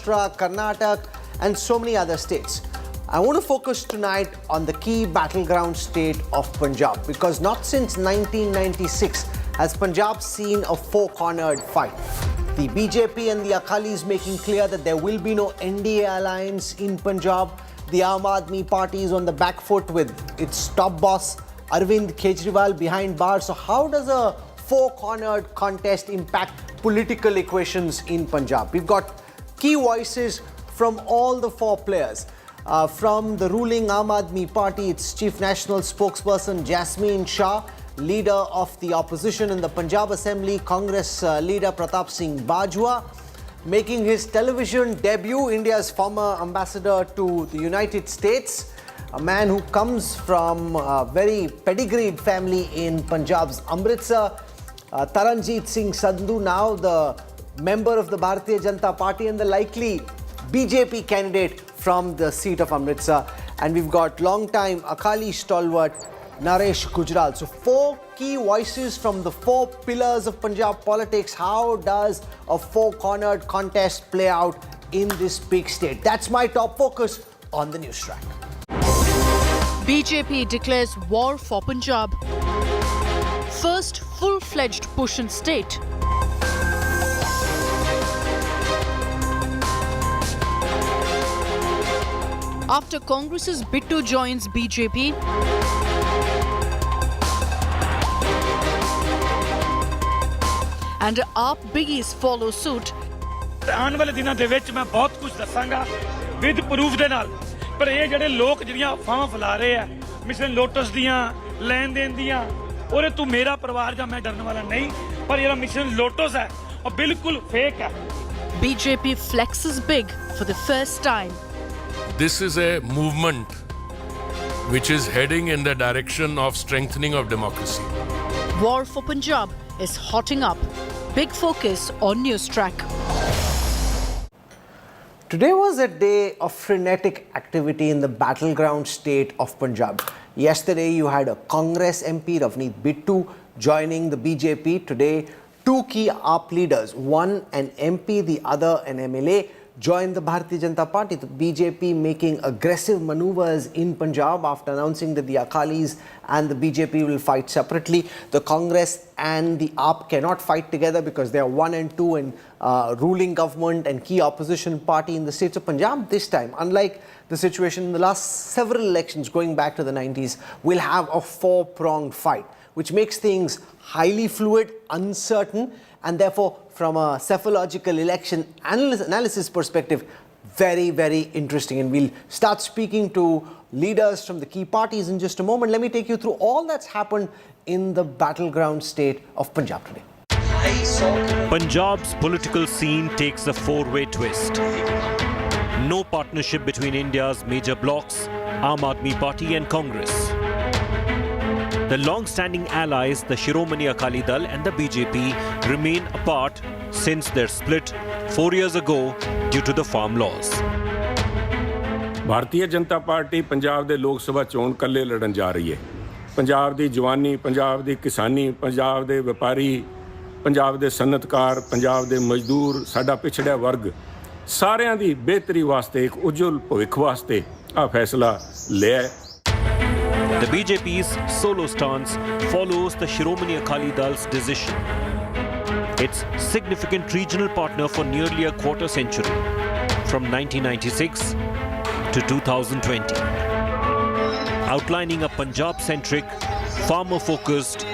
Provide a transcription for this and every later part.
Maharashtra, Karnataka, and so many other states. I want to focus tonight on the key battleground state of Punjab, because not since 1996 has Punjab seen a four-cornered fight. The BJP and the Akalis making clear that there will be no NDA alliance in Punjab. The Aam Aadmi Party is on the back foot with its top boss Arvind Kejriwal behind bars. So how does a four-cornered contest impact political equations in Punjab? We've got key voices from all the four players. From the ruling Aam Aadmi Party, its Chief National Spokesperson Jasmine Shah, leader of the opposition in the Punjab Assembly, Congress leader Pratap Singh Bajwa, making his television debut, India's former ambassador to the United States, a man who comes from a very pedigreed family in Punjab's Amritsar, Taranjeet Singh Sandhu, now the member of the Bharatiya Janata Party and the likely BJP candidate from the seat of Amritsar. And we've got long-time Akali stalwart Naresh Gujral. So four key voices from the four pillars of Punjab politics. How does a four-cornered contest play out in this big state? That's my top focus on the Newstrack. BJP declares war for Punjab. First full-fledged push in state. After Congress's Bittu joins BJP, and AAP biggies follow suit. ਆਉਣ ਵਾਲੇ ਦਿਨਾਂ ਦੇ ਵਿੱਚ ਮੈਂ ਬਹੁਤ ਕੁਝ ਦੱਸਾਂਗਾ with proof ਦੇ ਨਾਲ, ਪਰ ਇਹ ਜਿਹੜੇ ਲੋਕ ਜਿਹੜੀਆਂ ਅਫਵਾਹਾਂ ਫੈਲਾ ਰਹੇ ਆ ਮਿਸ਼ਨ ਲੋਟਸ ਦੀਆਂ ਲੈਣ ਦੇਣ ਦੀਆਂ, ਔਰ ਤੂੰ ਮੇਰਾ ਪਰਿਵਾਰ ਜਾਂ ਮੈਂ ਡਰਨ ਵਾਲਾ ਨਹੀਂ, ਪਰ ਜਿਹੜਾ ਮਿਸ਼ਨ ਲੋਟਸ ਹੈ ਉਹ ਬਿਲਕੁਲ ਫੇਕ ਹੈ. BJP flexes big for the first time. This is a movement which is heading in the direction of strengthening of democracy. War for Punjab is hotting up. Big focus on Newstrack. Today was a day of frenetic activity in the battleground state of Punjab. Yesterday you had a Congress MP, Ravneet Bittu, joining the BJP. Today, two key AAP leaders, one an MP, the other an MLA, joined the Bharatiya Janata Party. The BJP making aggressive maneuvers in Punjab after announcing that the Akalis and the BJP will fight separately. The Congress and the AAP cannot fight together because they are 1 and 2 in ruling government and key opposition party in the states of Punjab. This time, unlike the situation in the last several elections going back to the 90s, we'll have a four-pronged fight, which makes things highly fluid, uncertain, and therefore, from a psephological election analysis perspective, very, very interesting. And we'll start speaking to leaders from the key parties in just a moment. Let me take you through all that's happened in the battleground state of Punjab today. Punjab's political scene takes a four-way twist. No partnership between India's major blocs, Aam Aadmi Party and Congress. The long-standing allies, the Shiromani Akali Dal and the BJP, remain apart since their split 4 years ago due to the farm laws. Bharatiya Janata Party Punjab ਦੇ ਲੋਕ ਸਭਾ ਚੋਣ ਕੱਲੇ ਲੜਨ ਜਾ ਰਹੀ ਹੈ। ਪੰਜਾਬ ਦੀ ਜਵਾਨੀ, ਪੰਜਾਬ ਦੀ ਕਿਸਾਨੀ, ਪੰਜਾਬ ਦੇ ਵਪਾਰੀ, ਪੰਜਾਬ ਦੇ ਸਨਅਤਕਾਰ, ਪੰਜਾਬ ਦੇ ਮਜ਼ਦੂਰ, ਸਾਡਾ ਪਿਛੜਿਆ ਵਰਗ, ਸਾਰਿਆਂ ਦੀ ਬਿਹਤਰੀ ਵਾਸਤੇ, ਇੱਕ ਉਜਵਲ ਭਵਿੱਖ ਵਾਸਤੇ ਆ ਫੈਸਲਾ ਲਿਆ। The BJP's solo stance follows the Shiromani Akali Dal's decision. Its significant regional partner for nearly a quarter century, from 1996 to 2020. Outlining a Punjab-centric, farmer-focused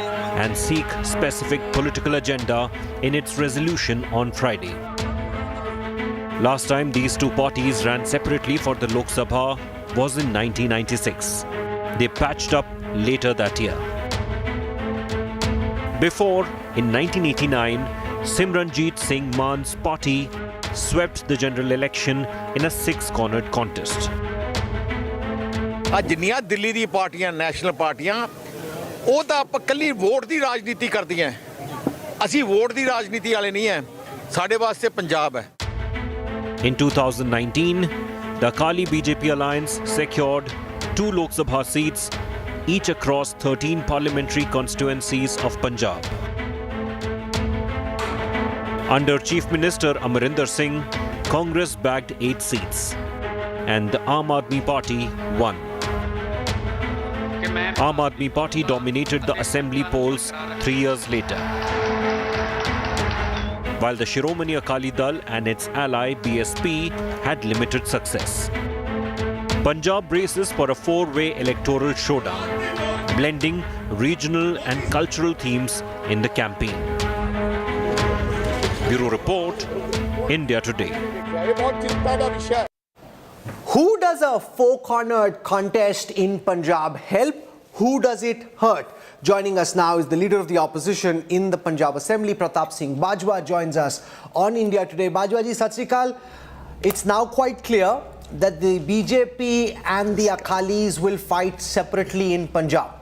and Sikh-specific political agenda in its resolution on Friday. Last time these two parties ran separately for the Lok Sabha was in 1996. They patched up later that year. Before, in 1989, Simranjeet Singh Man's party swept the general election in a six-cornered contest. ਜਿੰਨੀਆਂ ਦਿੱਲੀ ਦੀ ਪਾਰਟੀਆਂ, national ਪਾਰਟੀਆਂ, ਉਹ ਤਾਂ ਇਕੱਲੀ vote ਦੀ ਰਾਜਨੀਤੀ ਕਰਦੀਆਂ। ਅਸੀਂ vote ਦੀ ਰਾਜਨੀਤੀ ਵਾਲੇ ਨਹੀਂ ਹੈ, ਸਾਡੇ ਵਾਸਤੇ ਪੰਜਾਬ ਹੈ। In 2019, the Akali BJP alliance secured 2 Lok Sabha seats, each across 13 parliamentary constituencies of Punjab. Under Chief Minister Amarinder Singh, Congress bagged 8 seats and the Aam Aadmi Party won. Aam Aadmi Party dominated the assembly polls 3 years later, while the Shiromani Akali Dal and its ally BSP had limited success. Punjab races for a 4-way electoral showdown, blending regional and cultural themes in the campaign. Bureau Report, India Today. Who does a four-cornered contest in Punjab help? Who does it hurt? Joining us now is the leader of the opposition in the Punjab Assembly, Pratap Singh Bajwa, joins us on India Today. Bajwa ji, Sat Sri Akal. It's now quite clear that the BJP and the Akalis will fight separately in Punjab.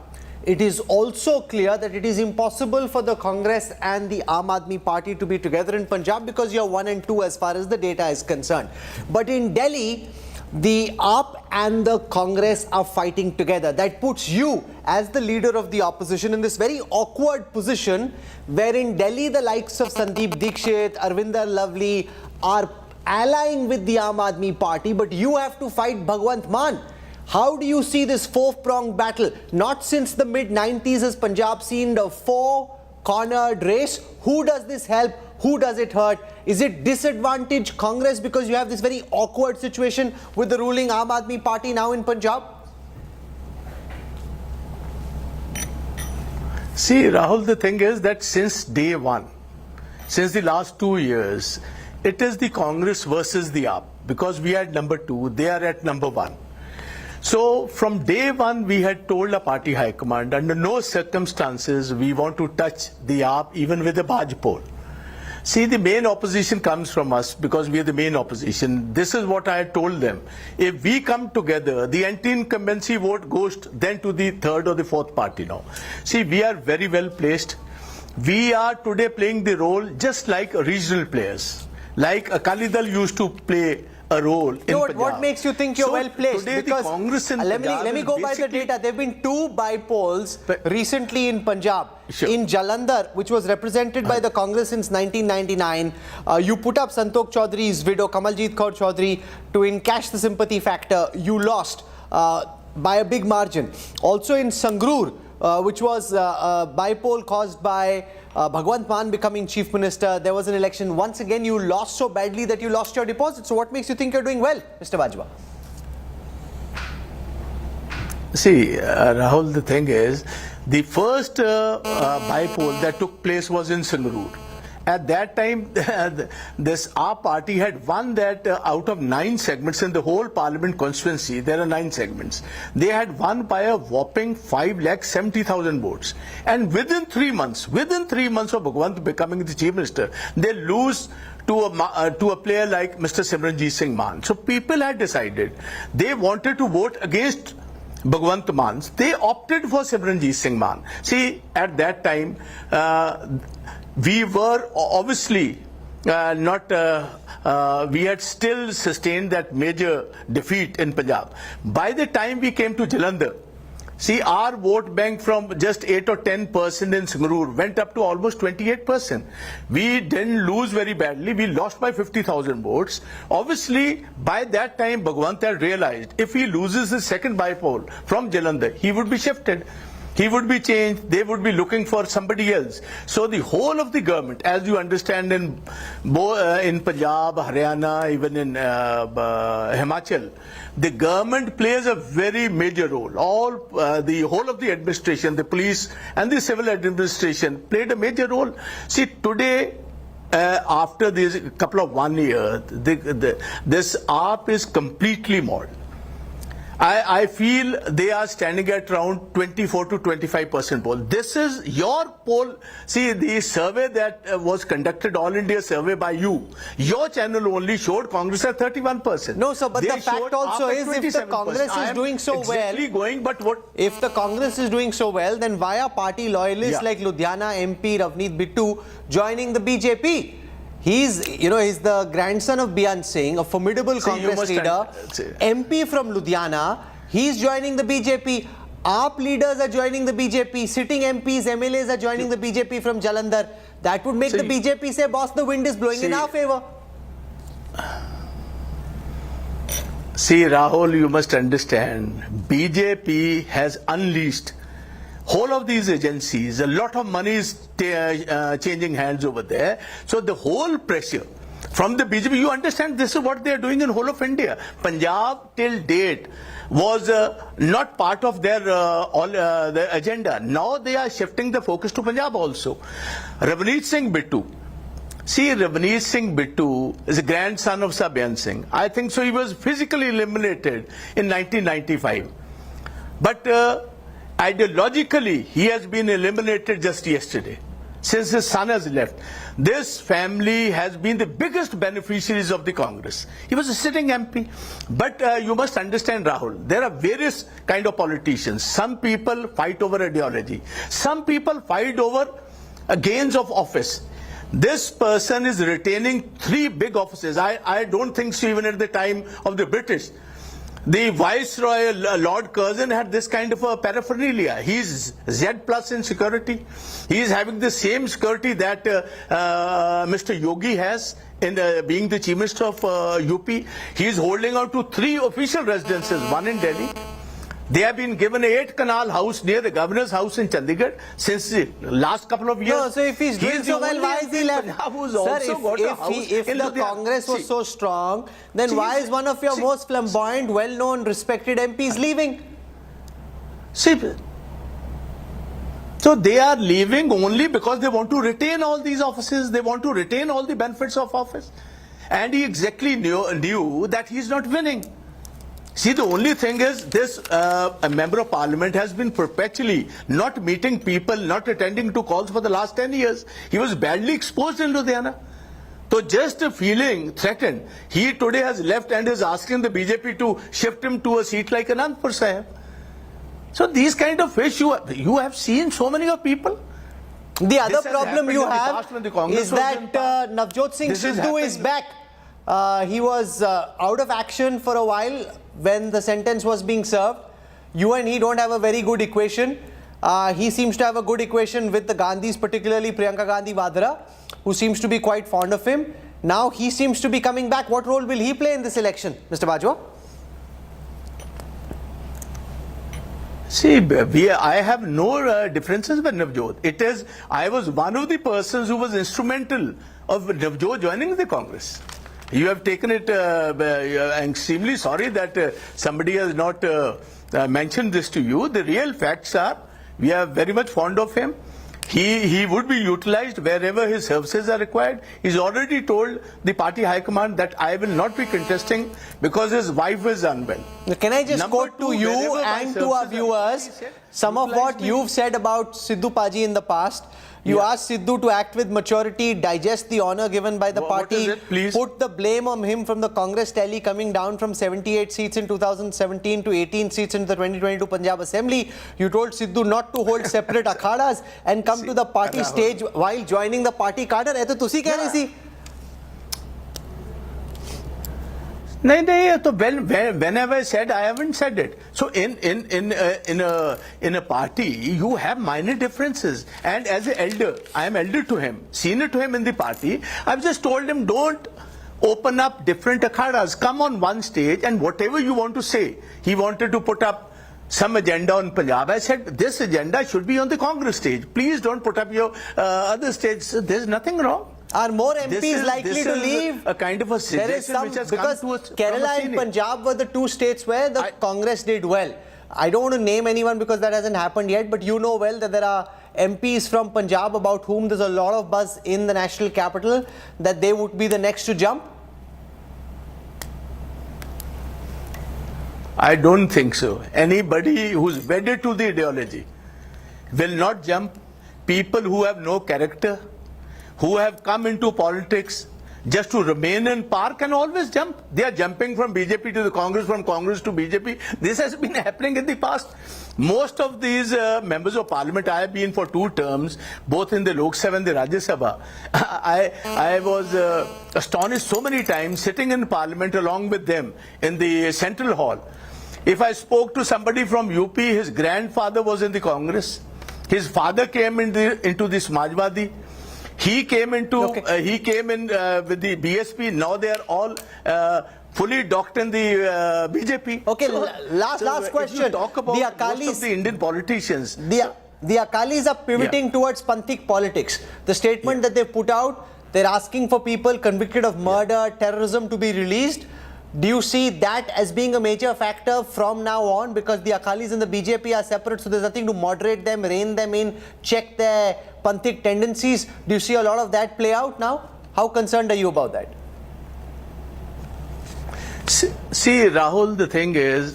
It is also clear that it is impossible for the Congress and the Aam Aadmi Party to be together in Punjab because you're 1 and 2 as far as the data is concerned. But in Delhi, the AAP and the Congress are fighting together. That puts you as the leader of the opposition in this very awkward position where in Delhi the likes of Sandeep Dikshit, Arvinder Lovely are allying with the Aam Aadmi Party, but you have to fight Bhagwant Mann. How do you see this four-pronged battle? Not since the mid-90s has Punjab seen a four-cornered race. Who does this help? Who does it hurt? Is it disadvantage Congress because you have this very awkward situation with the ruling Aam Aadmi Party now in Punjab? See, Rahul, the thing is that since day one, since the last 2 years, it is the Congress versus the AAP because we are at number 2, they are at number 1. So from day one, we had told the party high command, under no circumstances we want to touch the AAP even with a barge pole. See, the main opposition comes from us because we are the main opposition. This is what I had told them. If we come together, the anti-incumbency vote goes then to the third or the fourth party now. See, we are very well placed. We are today playing the role just like regional players. Like Akali Dal used to play a role in Punjab. What makes you think you're well placed? Today because the Congress in let me go by the data. There have been 2 by-polls recently in Punjab. Sure. In Jalandhar, which was represented by the Congress since 1999, you put up Santok Chaudhary's widow, Kamaljeet Kaur Chaudhary, to encash the sympathy factor. You lost by a big margin. Also in Sangrur, which was a by-poll caused by Bhagwant Mann becoming chief minister, there was an election. Once again, you lost so badly that you lost your deposit. So what makes you think you're doing well, Mr. Bajwa? See, Rahul, the thing is, the first by-poll that took place was in Sangrur. At that time, this our party had won that out of 9 segments in the whole parliament constituency. There are 9 segments. They had won by a whopping 5,70,000 votes. And within 3 months of Bhagwant becoming the chief minister, they lose to a player like Mr. Simranjeet Singh Mann. So people had decided they wanted to vote against Bhagwant Mann. They opted for Simranjeet Singh Mann. See, at that time, we were obviously we had still sustained that major defeat in Punjab. By the time we came to Jalandhar, see, our vote bank from just 8 or 10% in Sangrur went up to almost 28%. We didn't lose very badly. We lost by 50,000 votes. Obviously, by that time, Bhagwant had realized if he loses his second by-poll from Jalandhar, he would be shifted. He would be changed. They would be looking for somebody else. So the whole of the government, as you understand in Punjab, Haryana, even in Himachal, the government plays a very major role. The whole of the administration, the police and the civil administration played a major role. See, today, after this couple of 1 year, this AAP is completely modern. I feel they are standing at around 24 to 25% poll. This is your poll. See, the survey that was conducted, All India survey by you, your channel only showed Congress at 31%. No, sir, but the fact also is if the Congress is doing so well, if the Congress is doing so well, then why are party loyalists like Ludhiana MP Ravneet Bittu joining the BJP? He's the grandson of Bian Singh, a formidable Congress leader, MP from Ludhiana. He's joining the BJP. AAP leaders are joining the BJP. Sitting MPs, MLAs are joining the BJP from Jalandhar. That would make the BJP say, boss, the wind is blowing in our favor. See, Rahul, you must understand, BJP has unleashed whole of these agencies. A lot of money is changing hands over there. So the whole pressure from the BJP, you understand this is what they are doing in whole of India. Punjab till date was not part of their their agenda. Now they are shifting the focus to Punjab also. Ravneet Singh Bittu. See, Ravneet Singh Bittu is a grandson of Sabyan Singh. I think so. He was physically eliminated in 1995. But ideologically, he has been eliminated just yesterday, since his son has left. This family has been the biggest beneficiaries of the Congress. He was a sitting MP. But you must understand, Rahul, there are various kind of politicians. Some people fight over ideology. Some people fight over gains of office. This person is retaining 3 big offices. I don't think so even at the time of the British. The Viceroy, Lord Curzon, had this kind of a paraphernalia. He's Z plus in security. He is having the same security that Mr. Yogi has in being the Chief Minister of UP. He is holding on to 3 official residences, one in Delhi. They have been given an 8-canal house near the governor's house in Chandigarh since the last couple of years. No, so if he's doing so well, why is he left? Sir, if the Congress was so strong, then why is one of your most flamboyant, well-known, respected MPs leaving? See, so they are leaving only because they want to retain all these offices. They want to retain all the benefits of office. And he exactly knew that he's not winning. See, the only thing is this a member of parliament has been perpetually not meeting people, not attending to calls for the last 10 years. He was badly exposed in Ludhiana. So just feeling threatened, he today has left and is asking the BJP to shift him to a seat like Anandpur Sahib. So these kind of fish, you have seen so many of people. The other problem you have is that Navjot Sidhu is back. He was out of action for a while when the sentence was being served. You and he don't have a very good equation. He seems to have a good equation with the Gandhis, particularly Priyanka Gandhi Vadra, who seems to be quite fond of him. Now he seems to be coming back. What role will he play in this election, Mr. Bajwa? See, I have no differences with Navjot. It is, I was one of the persons who was instrumental of Navjot joining the Congress. You have taken it, I'm extremely sorry that somebody has not mentioned this to you. The real facts are, we are very much fond of him. He would be utilized wherever his services are required. He's already told the party high command that I will not be contesting because his wife is unwell. Can I just quote to you and to our viewers some of what you've said about Sidhu Paji in the past? You asked Sidhu to act with maturity, digest the honour given by the party, put the blame on him from the Congress tally coming down from 78 seats in 2017 to 18 seats in the 2022 Punjab Assembly. You told Sidhu not to hold separate akhadas and come to the party stage while joining the party cadre. Aise to tusi keh rahe si? No. Whenever I said, I haven't said it. So in a party, you have minor differences. And as an elder, I am elder to him, senior to him in the party. I've just told him, don't open up different akhadas. Come on one stage and whatever you want to say. He wanted to put up some agenda on Punjab. I said, this agenda should be on the Congress stage. Please don't put up your other stage. There's nothing wrong. Are more MPs likely to leave? A kind of a suggestion which has because come to us. Kerala and Punjab were the 2 states where the Congress did well. I don't want to name anyone because that hasn't happened yet, but you know well that there are MPs from Punjab about whom there's a lot of buzz in the national capital that they would be the next to jump. I don't think so. Anybody who's wedded to the ideology will not jump. People who have no character, who have come into politics just to remain in power can always jump. They are jumping from BJP to the Congress, from Congress to BJP. This has been happening in the past. Most of these members of parliament, I have been for 2 terms, both in the Lok Sabha and the Rajya Sabha. I was astonished so many times sitting in parliament along with them in the central hall. If I spoke to somebody from UP, his grandfather was in the Congress. His father came into the Samajwadi. He came in with the BSP. Now they are all fully docked in the BJP. Okay, last question. If you talk about The most Akalis, of the Indian politicians. the Akalis are pivoting towards Panthik politics. The statement that they put out, they're asking for people convicted of murder, terrorism to be released. Do you see that as being a major factor from now on? Because the Akalis and the BJP are separate, so there's nothing to moderate them, rein them in, check their Panthik tendencies. Do you see a lot of that play out now? How concerned are you about that? See, Rahul, the thing is,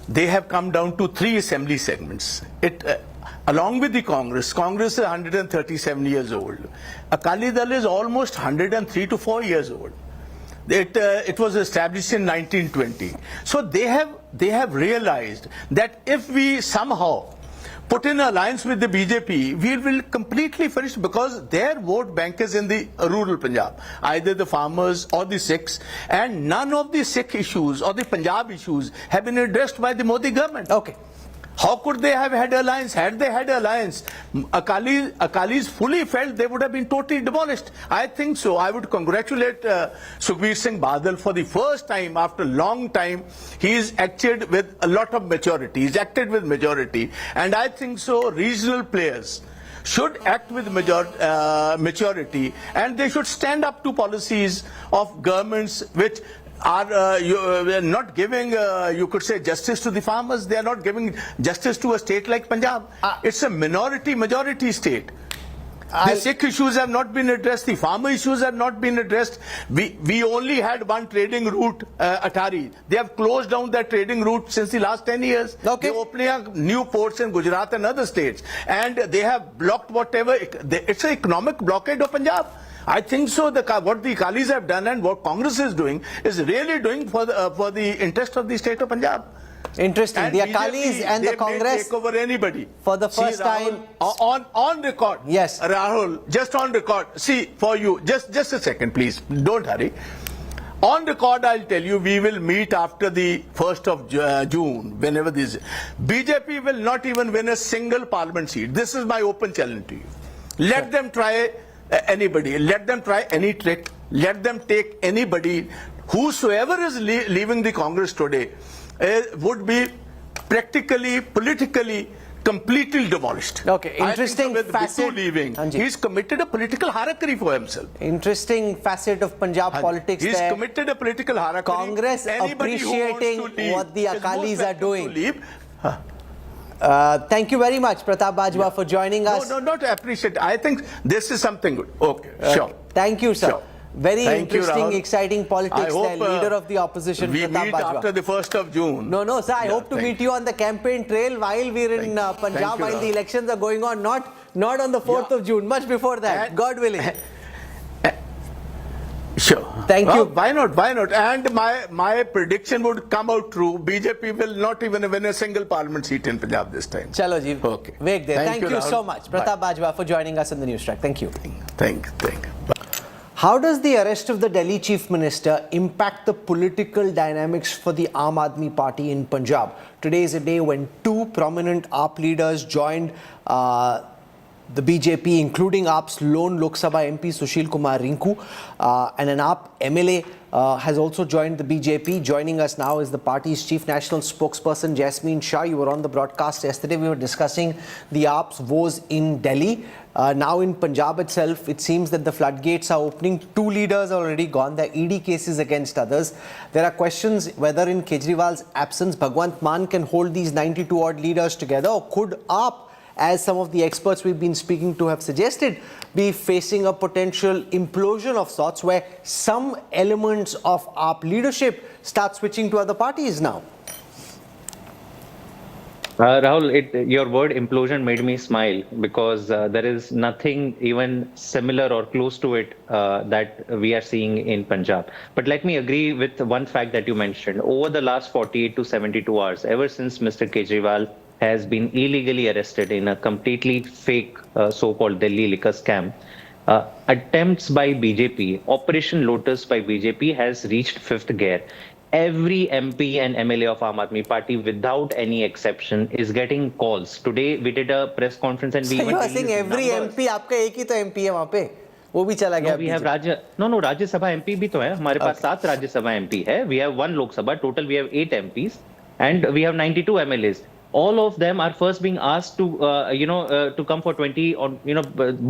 they have come down to 3 assembly segments. Along with the Congress is 137 years old. Akali Dal is almost 103 to 4 years old. It was established in 1920. So they have realized that if we somehow put in alliance with the BJP, we will completely finish, because their vote bank is in the rural Punjab, either the farmers or the Sikhs, and none of the Sikh issues or the Punjab issues have been addressed by the Modi government. Okay. How could they have had alliance? Had they had alliance, Akalis fully felt they would have been totally demolished. I think so. I would congratulate Sukhbir Singh Badal for the first time after a long time. He is acted with a lot of maturity. He's acted with majority. And I think so not players should act with maturity, and they should stand up to policies of governments which are not giving, you could say, justice to the farmers. They are not giving justice to a state like Punjab. It's a majority state. The Sikh issues have not been addressed. The farmer issues have not been addressed. We only had one trading route, Atari. They have closed down that trading route since the last 10 years. Okay. They're opening up new ports in Gujarat and other states. And they have blocked whatever. It's an economic blockade of Punjab. I think so. What the Akalis have done and what Congress is doing is really doing for the interest of the state of Punjab. Interesting. And the BJP, Akalis and the Congress take over anybody. For the first time. On record. Yes. Rahul, just on record. See, for you, just a second, please. Don't hurry. On record, I'll tell you, we will meet after the 1st of June, whenever this. BJP will not even win a single parliament seat. This is my open challenge to you. Let them try anybody. Let them try any trick. Let them take anybody. Whosoever is leaving the Congress today would be practically, politically, completely demolished. Okay, interesting with facet. Leaving, he's committed a political harakiri for himself. Interesting facet of Punjab politics. He's there. committed a political harakiri. Congress Anybody appreciating what the Akalis are doing. Leave. Thank you very much, Pratap Bajwa, for joining us. No, not appreciate. I think this is something good. Okay, sure. Thank you, sir. Sure. Very Thank interesting, you, exciting politics there. Leader of the opposition, we Pratap meet Bajwa. after the 1st of June. No, sir. I hope to meet you on the campaign trail while we're in Punjab, while the elections are going on. Not on the 4th of June. Much before that. God willing. Sure. Thank you. Why not? And my prediction would come out true. BJP will not even win a single parliament seat in Punjab this time. Chalo ji. Okay. Wait there. Thank you so Rahul. much, Pratap Bajwa, for joining us in the Newstrack. Thank you. Thank you. How does the arrest of the Delhi Chief Minister impact the political dynamics for the Aam Aadmi Party in Punjab? Today is a day when 2 prominent AAP leaders joined the BJP, including AAP's lone Lok Sabha MP Sushil Kumar Rinku, and an AAP MLA has also joined the BJP. Joining us now is the party's chief national spokesperson, Jasmine Shah. You were on the broadcast yesterday. We were discussing the AAP's woes in Delhi. Now in Punjab itself, it seems that the floodgates are opening. 2 leaders are already gone. There are ED cases against others. There are questions whether in Kejriwal's absence, Bhagwant Mann can hold these 92-odd leaders together, or could AAP, as some of the experts we've been speaking to have suggested, be facing a potential implosion of sorts where some elements of AAP leadership start switching to other parties now? Rahul, your word implosion made me smile, because there is nothing even similar or close to it that we are seeing in Punjab. But let me agree with one fact that you mentioned. Over the last 48 to 72 hours, ever since Mr. Kejriwal has been illegally arrested in a completely fake so-called Delhi liquor scam, attempts by BJP, Operation Lotus by BJP has reached 5th gear. Every MP and MLA of Aam Aadmi Party, without any exception, is getting calls. Today, we did a press conference and we So you are saying every MP, आपका एक ही तो MP है वहाँ पे? वो भी चला गया. We have Rajya Sabha MP भी तो है. हमारे पास 7 Rajya Sabha MP है. We have 1 Lok Sabha. Total we have 8 MPs and we have 92 MLAs. All of them are first being asked to to come for 20 or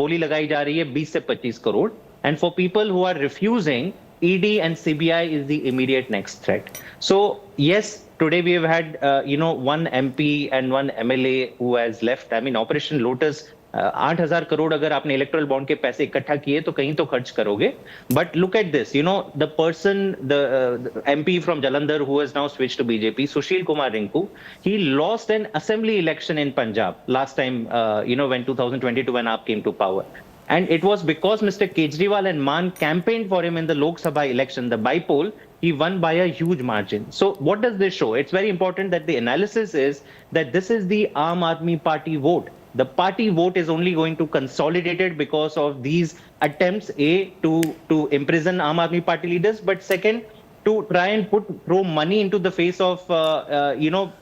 बोली लगाई जा रही है 20 से 25 crore. And for people who are refusing, ED and CBI is the immediate next threat. So yes, today we have had 1 MP and 1 MLA who has left. I mean, Operation Lotus. 8,000 crore अगर आपने erectile bond के पैसे इकट्ठा किए तो कहीं तो खर्च करोगे. But look at this, the person, the MP from Jalandhar who has now switched to BJP, Sushil Kumar Rinku, he lost an assembly election in Punjab last time, when 2022 when AAP came to power. And it was because Mr. Kejriwal and Maan campaigned for him in the Lok Sabha election, the bypoll, he won by a huge margin. So what does this show? It's very important that the analysis is that this is the Aam Aadmi Party vote. The party vote is only going to consolidate it because of these attempts, to imprison Aam Aadmi Party leaders, but second, to try and throw money into the face of,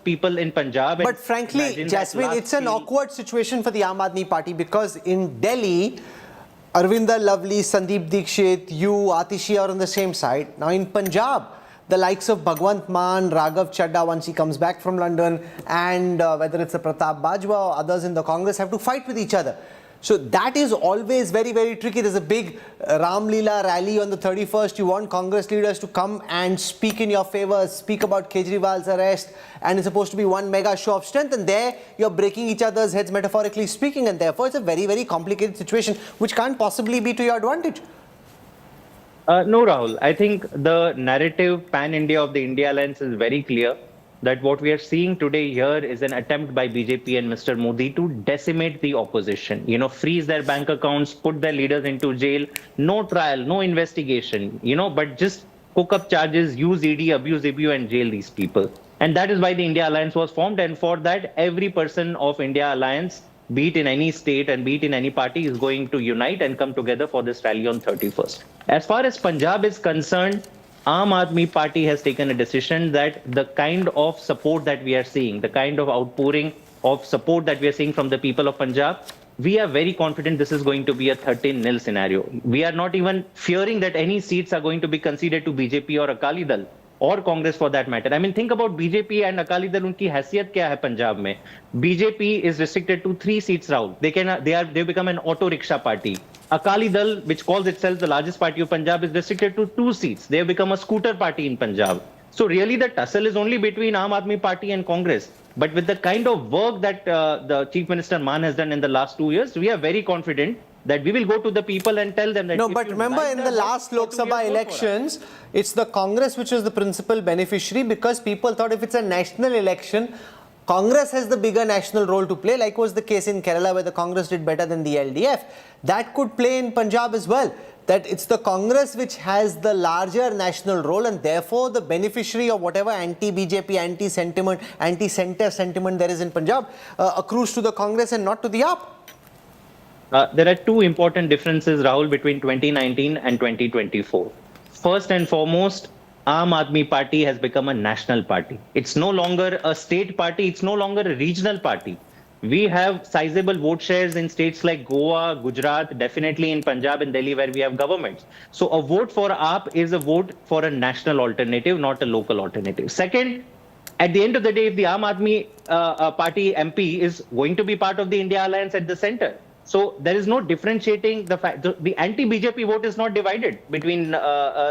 people in Punjab. But frankly, Jasmine, it's an awkward situation for the Aam Aadmi Party because in Delhi, Arvinder Lovely, Sandeep Dikshit, you, Atishi are on the same side. Now in Punjab, the likes of Bhagwant Mann, Raghav Chadha once he comes back from London, and whether it's a Pratap Bajwa or others in the Congress have to fight with each other. So that is always very, very tricky. There's a big Ram Leela rally on the 31st. You want Congress leaders to come and speak in your favor, speak about Kejriwal's arrest, and it's supposed to be one mega show of strength, and there you're breaking each other's heads, metaphorically speaking, and therefore it's a very, very complicated situation which can't possibly be to your advantage. No, Rahul. I think the narrative pan-India of the India Alliance is very clear that what we are seeing today here is an attempt by BJP and Mr. Modi to decimate the opposition. Freeze their bank accounts, put their leaders into jail, no trial, no investigation, but just cook up charges, use ED, abuse EBU and jail these people. And that is why the India Alliance was formed. And for that, every person of India Alliance, be it in any state and be it in any party, is going to unite and come together for this rally on 31st. As far as Punjab is concerned, Aam Aadmi Party has taken a decision that the kind of support that we are seeing, the kind of outpouring of support that we are seeing from the people of Punjab, we are very confident this is going to be a 13-0 scenario. We are not even fearing that any seats are going to be conceded to BJP or Akali Dal, or Congress for that matter. I mean, think about BJP and Akali Dal, unki haisiyat kya hai Punjab mein? BJP is restricted to 3 seats, Rahul. They've become an auto rickshaw party. Akali Dal, which calls itself the largest party of Punjab, is restricted to 2 seats. They have become a scooter party in Punjab. So really the tussle is only between Aam Aadmi Party and Congress. But with the kind of work that the Chief Minister Maan has done in the last 2 years, we are very confident that we will go to the people and tell them that... No, but remember in the last Lok Sabha elections, it's the Congress which was the principal beneficiary because people thought if it's a national election, Congress has the bigger national role to play, like was the case in Kerala where the Congress did better than the LDF. That could play in Punjab as well. That it's the Congress which has the larger national role and therefore the beneficiary of whatever anti-BJP, anti-sentiment, anti-centre sentiment there is in Punjab accrues to the Congress and not to the AAP. There are 2 important differences, Rahul, between 2019 and 2024. First and foremost, Aam Aadmi Party has become a national party. It's no longer a state party. It's no longer a regional party. We have sizable vote shares in states like Goa, Gujarat, definitely in Punjab and Delhi where we have governments. So a vote for AAP is a vote for a national alternative, not a local alternative. Second, at the end of the day, if the Aam Aadmi Party MP is going to be part of the India Alliance at the center, so there is no differentiating the fact. The anti-BJP vote is not divided between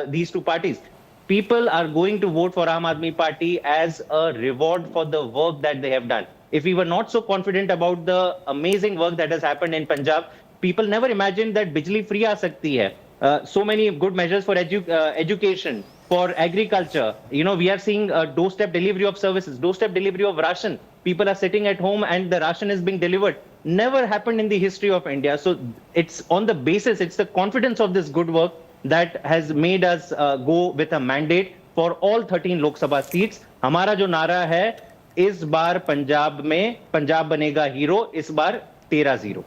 these 2 parties. People are going to vote for Aam Aadmi Party as a reward for the work that they have done. If we were not so confident about the amazing work that has happened in Punjab, people never imagined that bijli free aa sakti hai. So many good measures for education, for agriculture. We are seeing doorstep delivery of services, doorstep delivery of ration. People are sitting at home and the ration is being delivered. Never happened in the history of India. So it's on the basis, it's the confidence of this good work that has made us go with a mandate for all 13 Lok Sabha seats. Hamara jo nara hai, इस बार पंजाब में पंजाब बनेगा hero, इस बार 13-0.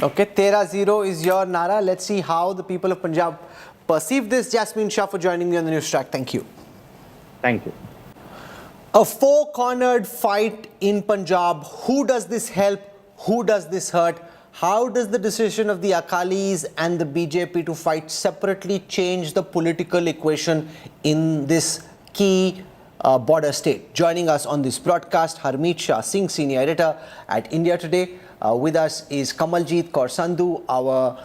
Okay, 13-0 is your nara. Let's see how the people of Punjab perceive this. Jasmine Shah for joining me on the Newstrack. Thank you. Thank you. A 4-cornered fight in Punjab. Who does this help? Who does this hurt? How does the decision of the Akalis and the BJP to fight separately change the political equation in this key border state? Joining us on this broadcast, Harmeet Shah Singh, Senior Editor at India Today. With us is Kamaljeet Kaur Sandhu, our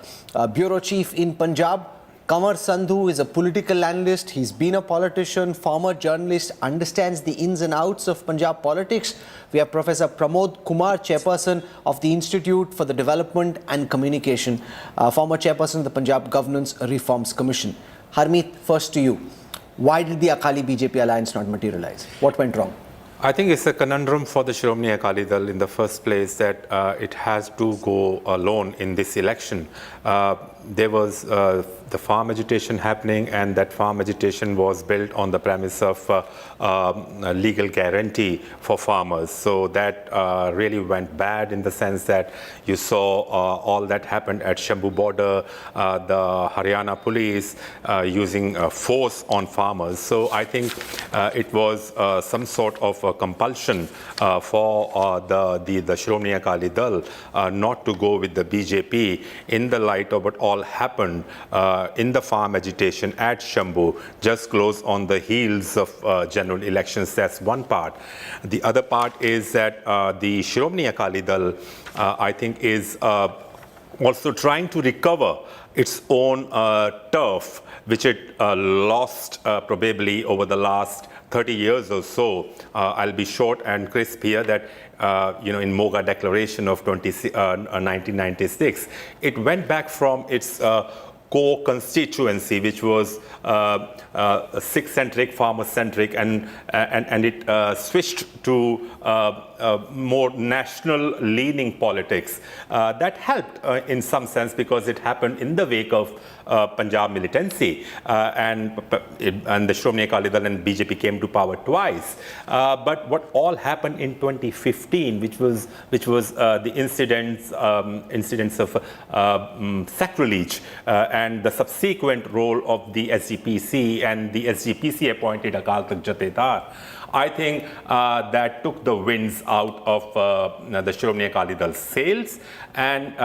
Bureau Chief in Punjab. Kamar Sandhu is a political analyst. He's been a politician, former journalist, understands the ins and outs of Punjab politics. We have Professor Pramod Kumar, Chairperson of the Institute for the Development and Communication, former Chairperson of the Punjab Governance Reforms Commission. Harmeet, first to you. Why did the Akali-BJP alliance not materialize? What went wrong? I think it's a conundrum for the Shiromani Akali Dal in the first place that it has to go alone in this election. There was the farm agitation happening, and that farm agitation was built on the premise of legal guarantee for farmers. So that really went bad in the sense that you saw all that happened at Shambhu border, the Haryana police using force on farmers. So I think it was some sort of a compulsion for the Shiromani Akali Dal not to go with the BJP in the light of what all happened in the farm agitation at Shambhu, just close on the heels of general elections. That's one part. The other part is that the Shiromani Akali Dal, I think, is also trying to recover its own turf, which it lost probably over the last 30 years or so. I'll be short and crisp here that in Moga Declaration of 1996, it went back from its core constituency, which was Sikh-centric, farmer-centric, and it switched to more national-leaning politics. That helped in some sense because it happened in the wake of Punjab militancy, and the Shiromani Akali Dal and BJP came to power twice. But what all happened in 2015, which was the incidents of sacrilege and the subsequent role of the SGPC and the SGPC appointed Akal Tak Jathedar, I think that took the winds out of the Shiromani Akali Dal sails, and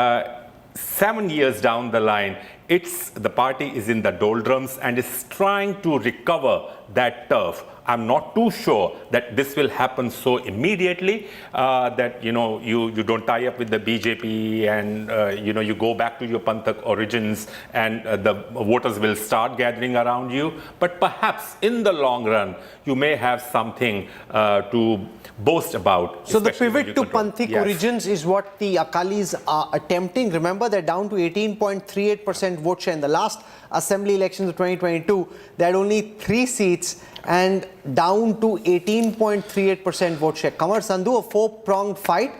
7 years down the line, the party is in the doldrums and is trying to recover that turf. I'm not too sure that this will happen so immediately, that you don't tie up with the BJP and you go back to your Panthak origins and the voters will start gathering around you. But perhaps in the long run, you may have something to boast about. So the pivot to Panthik origins is what the Akalis are attempting. Remember, they're down to 18.38% vote share. In the last assembly elections of 2022, they had only 3 seats and down to 18.38% vote share. Kamar Sandhu, a 4-pronged fight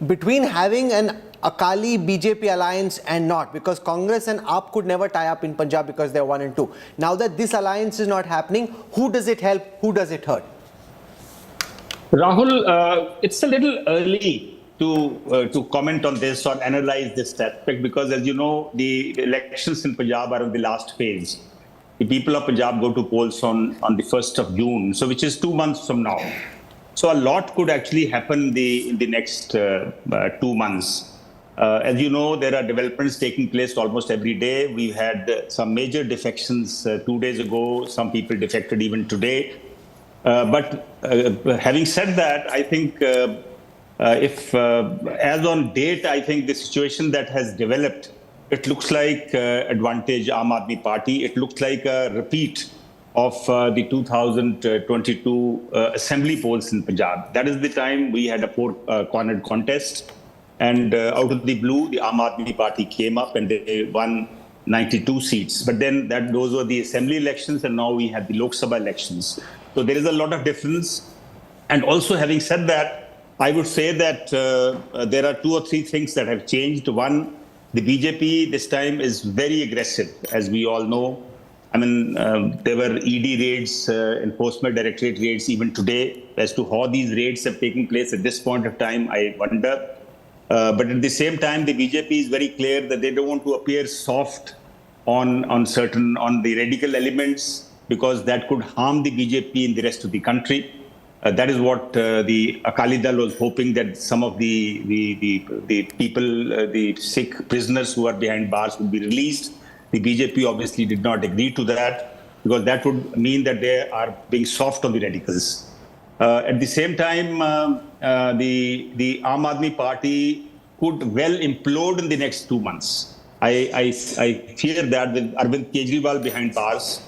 between having an Akali BJP alliance and not, because Congress and AAP could never tie up in Punjab because they're 1 and 2. Now that this alliance is not happening, who does it help? Who does it hurt? Rahul, it's a little early to comment on this or analyze this aspect because, as you know, the elections in Punjab are in the last phase. The people of Punjab go to polls on the 1st of June, so which is 2 months from now. So a lot could actually happen in the next 2 months. As you know, there are developments taking place almost every day. We had some major defections 2 days ago. Some people defected even today. But having said that, I think as on date, I think the situation that has developed, it looks like advantage Aam Aadmi Party. It looks like a repeat of the 2022 assembly polls in Punjab. That is the time we had a four-cornered contest. And out of the blue, the Aam Aadmi Party came up and they won 92 seats. But then those were the assembly elections, and now we have the Lok Sabha elections. So there is a lot of difference. And also, having said that, I would say that there are 2 or 3 things that have changed. One, the BJP this time is very aggressive, as we all know. I mean, there were ED raids, Enforcement Directorate raids even today. As to how these raids have taken place at this point of time, I wonder. But at the same time, the BJP is very clear that they don't want to appear soft on the radical elements, because that could harm the BJP in the rest of the country. That is what the Akali Dal was hoping, that some of the people, the Sikh prisoners who are behind bars would be released. The BJP obviously did not agree to that, because that would mean that they are being soft on the radicals. At the same time, the Aam Aadmi Party could well implode in the next 2 months. I fear that with Arvind Kejriwal behind bars,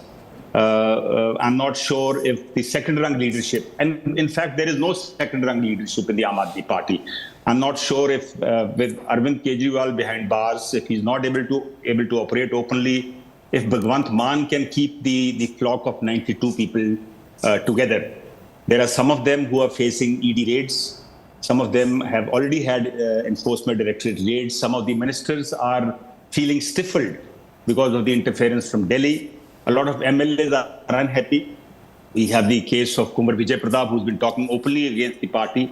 I'm not sure if the second-rung leadership, and in fact, there is no second-rung leadership in the Aam Aadmi Party. I'm not sure if with Arvind Kejriwal behind bars, if he's not able to operate openly, if Bhagwant Mann can keep the flock of 92 people together. There are some of them who are facing ED raids. Some of them have already had enforcement directorate raids. Some of the ministers are feeling stifled because of the interference from Delhi. A lot of MLAs are unhappy. We have the case of Kumar Vijay Pratap, who's been talking openly against the party.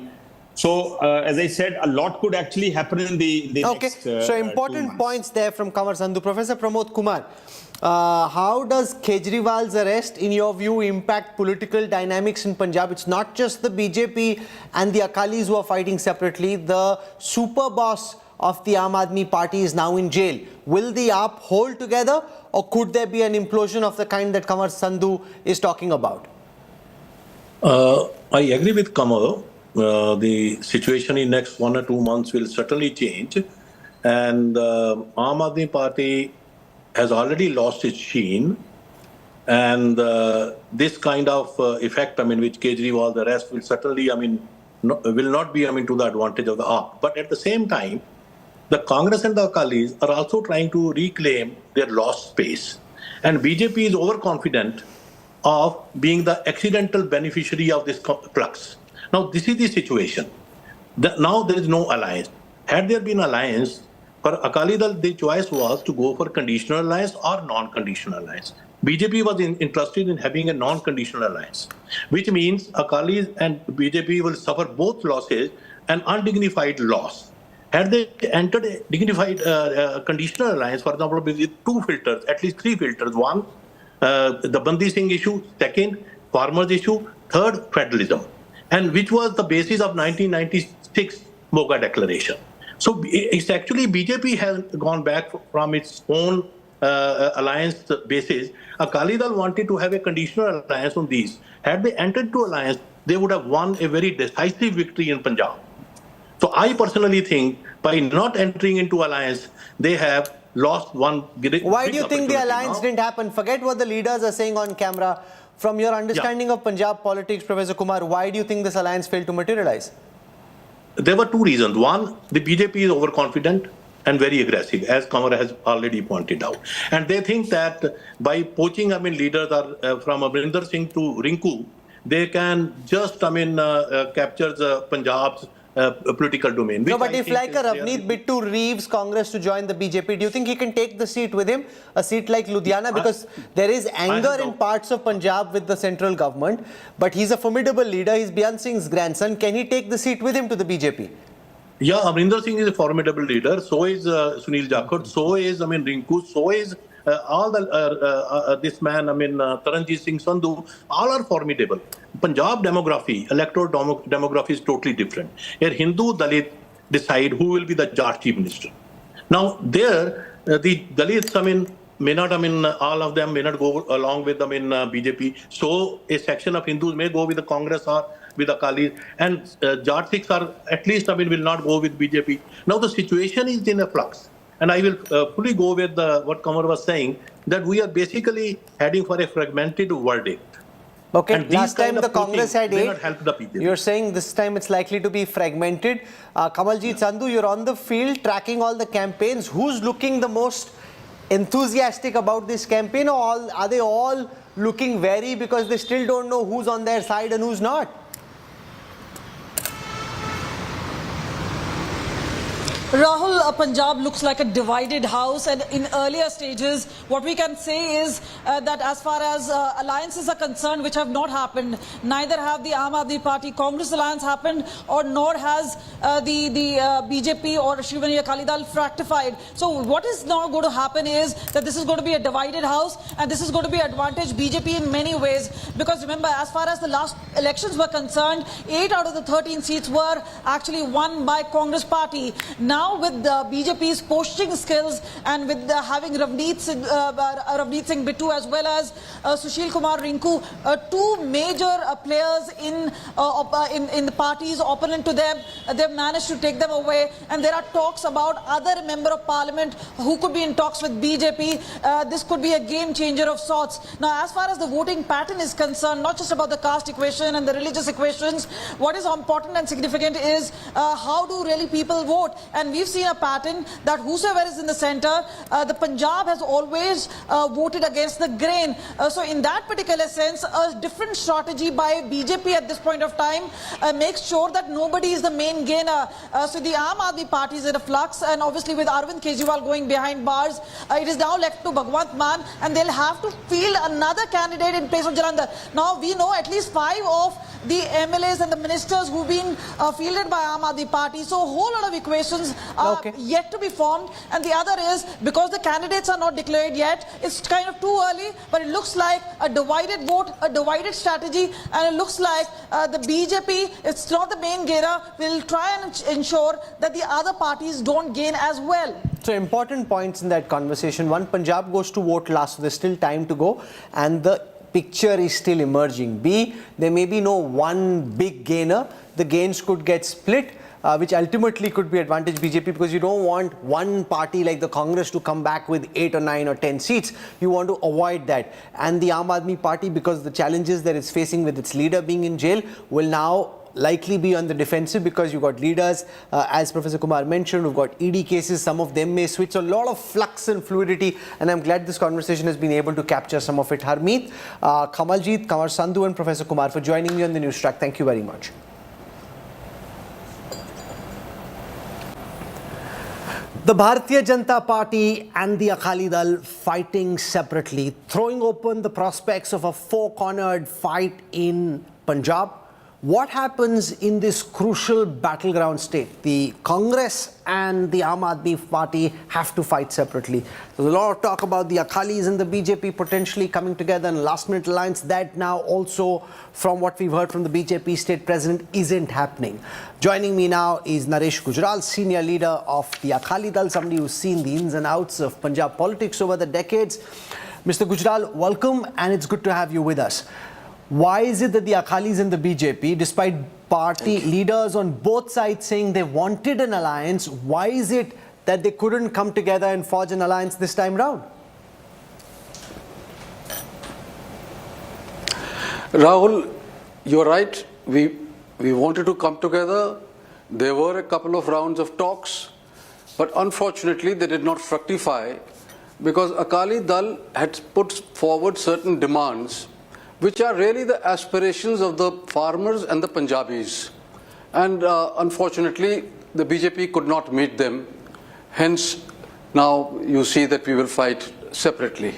So, as I said, a lot could actually happen in the next so important points there from Kanwal Sandhu. Professor Pramod Kumar, how does Kejriwal's arrest, in your view, impact political dynamics in Punjab? It's not just the BJP and the Akalis who are fighting separately. The super boss of the Aam Aadmi Party is now in jail. Will the AAP hold together, or could there be an implosion of the kind that Kanwal Sandhu is talking about? I agree with Kanwal. The situation in next 1 or 2 months will certainly change, and Aam Aadmi Party has already lost its sheen, and this kind of effect, which Kejriwal, the rest will certainly, will not be, to the advantage of the AAP. But at the same time, the Congress and the Akalis are also trying to reclaim their lost space, and BJP is overconfident of being the accidental beneficiary of this flux. Now, this is the situation. Now there is no alliance. Had there been alliance, for Akali Dal, the choice was to go for conditional alliance or non-conditional alliance. BJP was interested in having a non-conditional alliance, which means Akalis and BJP will suffer both losses and undignified loss. Had they entered a dignified conditional alliance, for example, with 2 filters, at least 3 filters. One, the Bandi Singh issue. Second, farmers issue. Third, federalism. And which was the basis of 1996 Moga Declaration. So it's actually BJP has gone back from its own alliance basis. Akali Dal wanted to have a conditional alliance on these. Had they entered into alliance, they would have won a very decisive victory in Punjab. So I personally think by not entering into alliance, they have lost one. Why do you think the alliance didn't happen? Forget what the leaders are saying on camera. From your understanding of Punjab politics, Professor Kumar, why do you think this alliance failed to materialize? There were 2 reasons. One, the BJP is overconfident and very aggressive, as Kanwal has already pointed out. And they think that by poaching, leaders from Amrinder Singh to Rinku, they can just, capture the Punjab's political domain. No, but if like a Ravneet Bittu leaves Congress to join the BJP, do you think he can take the seat with him? A seat like Ludhiana? Because there is anger in parts of Punjab with the central government, but he's a formidable leader. He's Beyant Singh's grandson. Can he take the seat with him to the BJP? Yeah, Amrinder Singh is a formidable leader. So is Sunil Jakhar. So is, Rinku. So is all the this man, Taranjit Singh Sandhu. All are formidable. Punjab demography, electoral demography is totally different. Here, Hindu Dalit decide who will be the Jat chief minister. Now, there, the Dalits, may not, all of them may not go along with them in BJP. So, a section of Hindus may go with the Congress or with Akali, and Jat Sikhs are at least, will not go with BJP. Now, the situation is in a flux. And I will fully go with what Kanwal was saying, that we are basically heading for a fragmented verdict. Okay, last time the Congress had 8. You're saying this time it's likely to be fragmented. Kamaljeet Sandhu, you're on the field tracking all the campaigns. Who's looking the most enthusiastic about this campaign, or are they all looking wary because they still don't know who's on their side and who's not? Rahul, Punjab looks like a divided house, and in earlier stages, what we can say is that as far as alliances are concerned, which have not happened, neither have the Aam Aadmi Party Congress alliance happened, or nor has the BJP or Shiromani Akali Dal fructified. So what is now going to happen is that this is going to be a divided house, and this is going to be advantage BJP in many ways, because remember, as far as the last elections were concerned, 8 out of the 13 seats were actually won by Congress party. Now with the BJP's posturing skills and with having Ravneet Singh Bittu as well as Sushil Kumar Rinku, two major players in the parties opponent to them, they've managed to take them away, and there are talks about other member of parliament who could be in talks with BJP. This could be a game changer of sorts. Now, as far as the voting pattern is concerned, not just about the caste equation and the religious equations, what is important and significant is how do really people vote. And we've seen a pattern that whosoever is in the center, the Punjab has always voted against the grain. So in that particular sense, a different strategy by BJP at this point of time makes sure that nobody is the main gainer. So the Aam Aadmi Party is in a flux, and obviously with Arvind Kejriwal going behind bars, it is now left to Bhagwant Mann, and they'll have to field another candidate in place of Jalandhar. Now we know at least 5 of the MLAs and the ministers who've been fielded by Aam Aadmi Party. So a whole lot of equations are yet to be formed, and the other is because the candidates are not declared yet, it's kind of too early, but it looks like a divided vote, a divided strategy, and it looks like the BJP, it's not the main gainer, will try and ensure that the other parties don't gain as well. So important points in that conversation. One, Punjab goes to vote last, so there's still time to go, and the picture is still emerging. B, there may be no one big gainer. The gains could get split, which ultimately could be advantage BJP, because you don't want one party like the Congress to come back with 8 or 9 or 10 seats. You want to avoid that. And the Aam Aadmi Party, because the challenges that it's facing with its leader being in jail, will now likely be on the defensive, because you've got leaders, as Professor Kumar mentioned, we've got ED cases, some of them may switch. So a lot of flux and fluidity, and I'm glad this conversation has been able to capture some of it. Harmeet, Kamaljeet, Kamar Sandhu and Professor Kumar for joining me on the Newstrack. Thank you very much. The Bharatiya Janata Party and the Akali Dal fighting separately, throwing open the prospects of a four-cornered fight in Punjab. What happens in this crucial battleground state? The Congress and the Aam Aadmi Party have to fight separately. There's a lot of talk about the Akalis and the BJP potentially coming together in a last-minute alliance. That now also, from what we've heard from the BJP state president, isn't happening. Joining me now is Naresh Gujral, senior leader of the Akali Dal, somebody who's seen the ins and outs of Punjab politics over the decades. Mr. Gujral, welcome, and it's good to have you with us. Why is it that the Akalis and the BJP, despite party leaders on both sides saying they wanted an alliance, why is it that they couldn't come together and forge an alliance this time round? Rahul, you're right. We wanted to come together. There were a couple of rounds of talks, but unfortunately they did not fructify, because Akali Dal had put forward certain demands which are really the aspirations of the farmers and the Punjabis. And unfortunately, the BJP could not meet them. Hence, now you see that we will fight separately.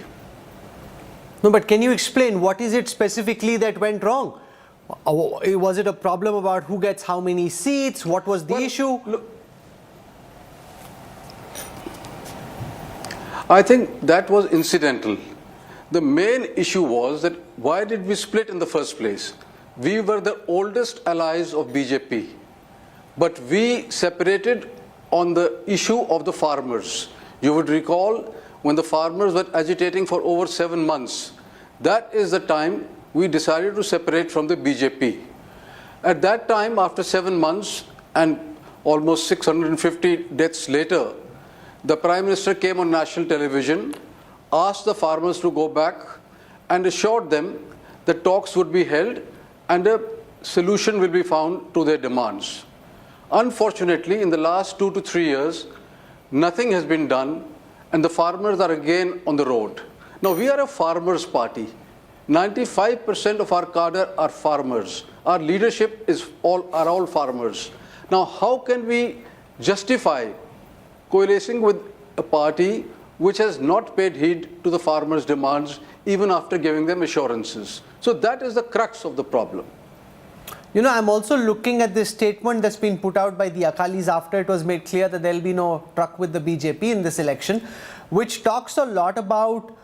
No, but can you explain what is it specifically that went wrong? Was it a problem about who gets how many seats? What was the issue? Look, I think that was incidental. The main issue was that why did we split in the first place? We were the oldest allies of BJP, but we separated on the issue of the farmers. You would recall when the farmers were agitating for over 7 months. That is the time we decided to separate from the BJP. At that time, after 7 months and almost 650 deaths later, the Prime Minister came on national television, asked the farmers to go back and assured them that talks would be held and a solution will be found to their demands. Unfortunately, in the last 2 to 3 years, nothing has been done and the farmers are again on the road. Now, we are a farmers' party. 95% of our cadre are farmers. Our leadership are all farmers. Now, how can we justify coalescing with a party which has not paid heed to the farmers' demands even after giving them assurances. So that is the crux of the problem. You know, I'm also looking at this statement that's been put out by the Akalis after it was made clear that there will be no truck with the BJP in this election, which talks a lot about,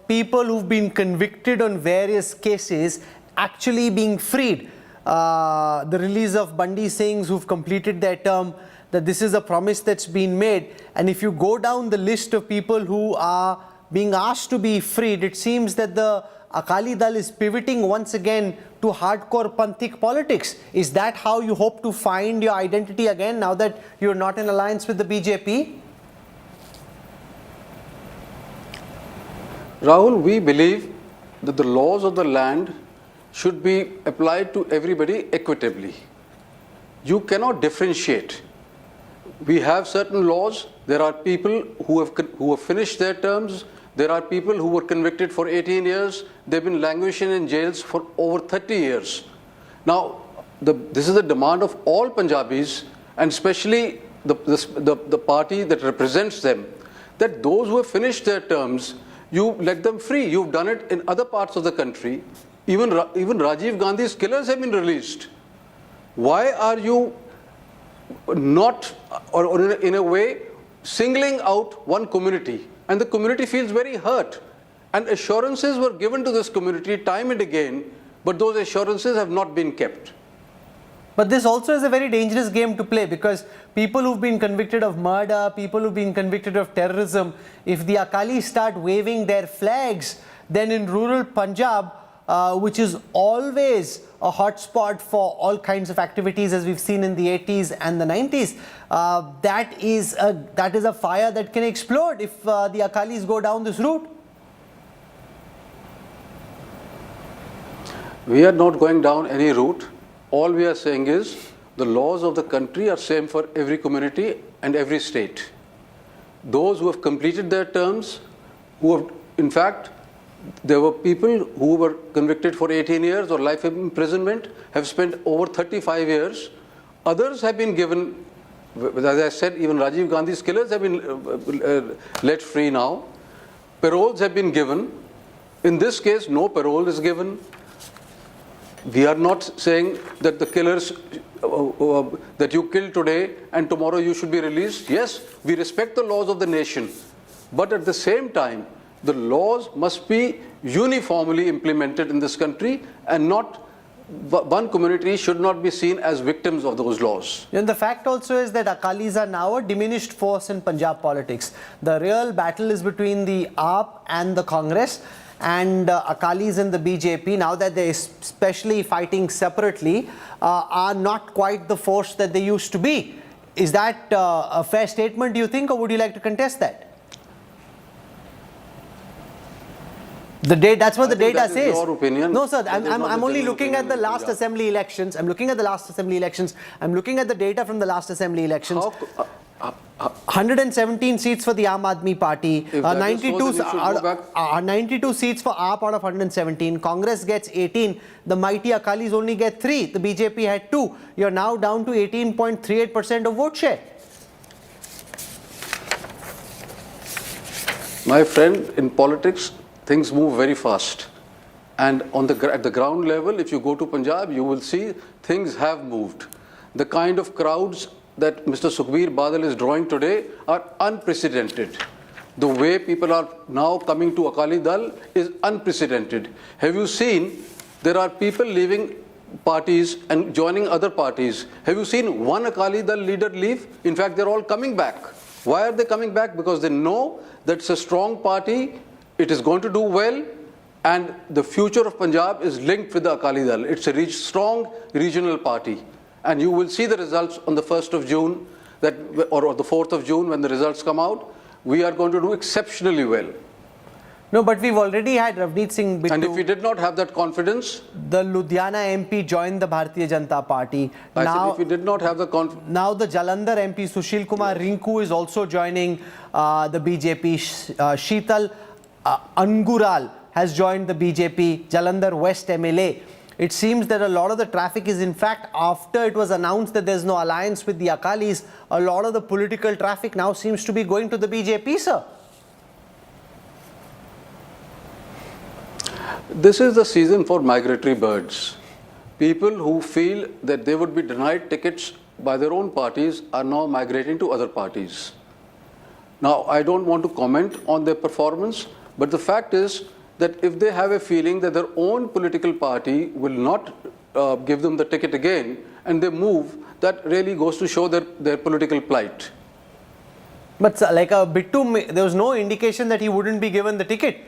people who've been convicted on various cases actually being freed. The release of Bandi Singhs who've completed their term, that this is a promise that's been made. And if you go down the list of people who are being asked to be freed, it seems that the Akali Dal is pivoting once again to hardcore Panthik politics. Is that how you hope to find your identity again now that you're not in alliance with the BJP? Rahul, we believe that the laws of the land should be applied to everybody equitably. You cannot differentiate. We have certain laws. There are people who have finished their terms. There are people who were convicted for 18 years. They've been languishing in jails for over 30 years. Now, this is the demand of all Punjabis, and especially the party that represents them, that those who have finished their terms, you let them free. You've done it in other parts of the country. Even Rajiv Gandhi's killers have been released. Why are you not, or in a way, singling out one community? And the community feels very hurt. And assurances were given to this community time and again, but those assurances have not been kept. But this also is a very dangerous game to play, because people who've been convicted of murder, people who've been convicted of terrorism, if the Akalis start waving their flags, then in rural Punjab, which is always a hotspot for all kinds of activities, as we've seen in the 80s and the 90s, that is a fire that can explode if the Akalis go down this route. We are not going down any route. All we are saying is the laws of the country are same for every community and every state. Those who have completed their terms, in fact, there were people who were convicted for 18 years or life imprisonment, have spent over 35 years. Others have been given, as I said, even Rajiv Gandhi's killers have been let free now. Paroles have been given. In this case, no parole is given. We are not saying that the killers that you killed today and tomorrow you should be released. Yes, we respect the laws of the nation. But at the same time, the laws must be uniformly implemented in this country, and not one community should not be seen as victims of those laws. And the fact also is that Akalis are now a diminished force in Punjab politics. The real battle is between the AAP and the Congress, and Akalis and the BJP, now that they're especially fighting separately, are not quite the force that they used to be. Is that a fair statement, do you think, or would you like to contest that? That's what the data says. Your opinion. No, sir. I'm only looking at the last assembly elections. I'm looking at the last assembly elections. I'm looking at the data from the last assembly elections. 117 seats for the Aam Aadmi Party. 92 seats for AAP out of 117. Congress gets 18. The mighty Akalis only get 3. The BJP had 2. You're now down to 18.38% of vote share. My friend, in politics, things move very fast. And at the ground level, if you go to Punjab, you will see things have moved. The kind of crowds that Mr. Sukhbir Badal is drawing today are unprecedented. The way people are now coming to Akali Dal is unprecedented. Have you seen there are people leaving parties and joining other parties? Have you seen one Akali Dal leader leave? In fact, they're all coming back. Why are they coming back? Because they know that it's a strong party, it is going to do well, and the future of Punjab is linked with the Akali Dal. It's a strong regional party. And you will see the results on the 1st of June, or the 4th of June when the results come out. We are going to do exceptionally well. No, but we've already had Ravneet Singh Bittu. And if we did not have that confidence... The Ludhiana MP joined the Bharatiya Janata Party. I said if we did not have the confidence... Now the Jalandhar MP Sushil Kumar Rinku is also joining the BJP. Sheetal Angural has joined the BJP, Jalandhar West MLA. it seems that a lot of the traffic is, in fact, after it was announced that there's no alliance with the Akalis, a lot of the political traffic now seems to be going to the BJP, sir. This is the season for migratory birds. People who feel that they would be denied tickets by their own parties are now migrating to other parties. Now, I don't want to comment on their performance, but the fact is that if they have a feeling that their own political party will not give them the ticket again and they move, that really goes to show their political plight. But like a Bittu, there was no indication that he wouldn't be given the ticket.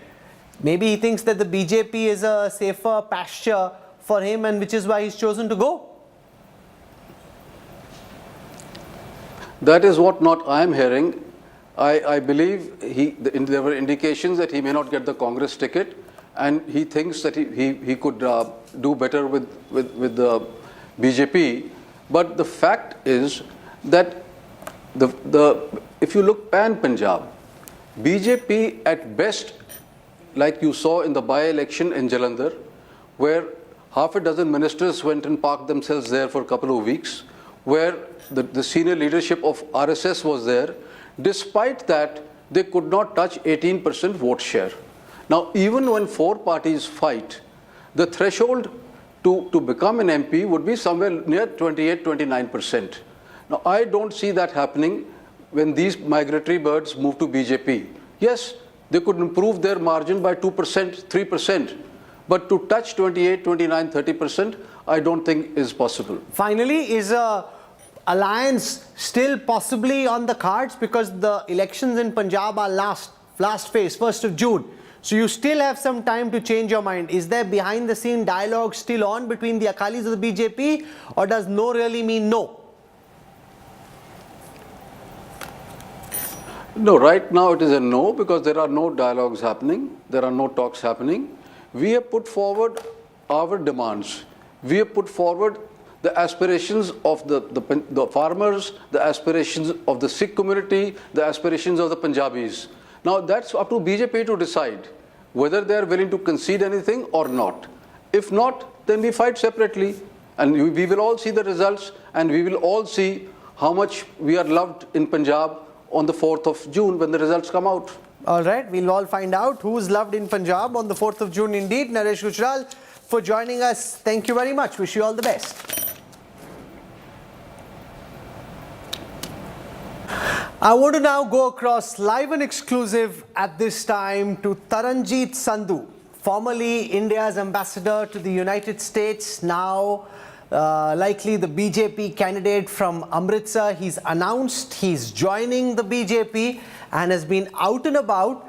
Maybe he thinks that the BJP is a safer pasture for him, and which is why he's chosen to go. That is what not I am hearing. I believe there were indications that he may not get the Congress ticket, and he thinks that he could do better with the BJP. But the fact is that if you look pan-Punjab, BJP at best, like you saw in the by-election in Jalandhar, where half a dozen ministers went and parked themselves there for a couple of weeks, where the senior leadership of RSS was there. Despite that, they could not touch 18% vote share. Now, even when four parties fight, the threshold to become an MP would be somewhere near 28-29%. Now, I don't see that happening when these migratory birds move to BJP. Yes, they could improve their margin by 2%, 3%, but to touch 28, 29, 30%, I don't think is possible. Finally, is a alliance still possibly on the cards, because the elections in Punjab are last phase, 1st of June. So you still have some time to change your mind. Is there behind the scene dialogue still on between the Akalis of the BJP, or does no really mean no? No, right now it is a no, because there are no dialogues happening, there are no talks happening. We have put forward our demands. We have put forward the aspirations of the farmers, the aspirations of the Sikh community, the aspirations of the Punjabis. Now that's up to BJP to decide whether they are willing to concede anything or not. If not, then we fight separately, and we will all see the results, and we will all see how much we are loved in Punjab on the 4th of June when the results come out. All right, we'll all find out who's loved in Punjab on the 4th of June indeed. Naresh Gujral, for joining us, thank you very much. Wish you all the best. I want to now go across live and exclusive at this time to Taranjeet Sandhu, formerly India's ambassador to the United States, now likely the BJP candidate from Amritsar. He's announced he's joining the BJP and has been out and about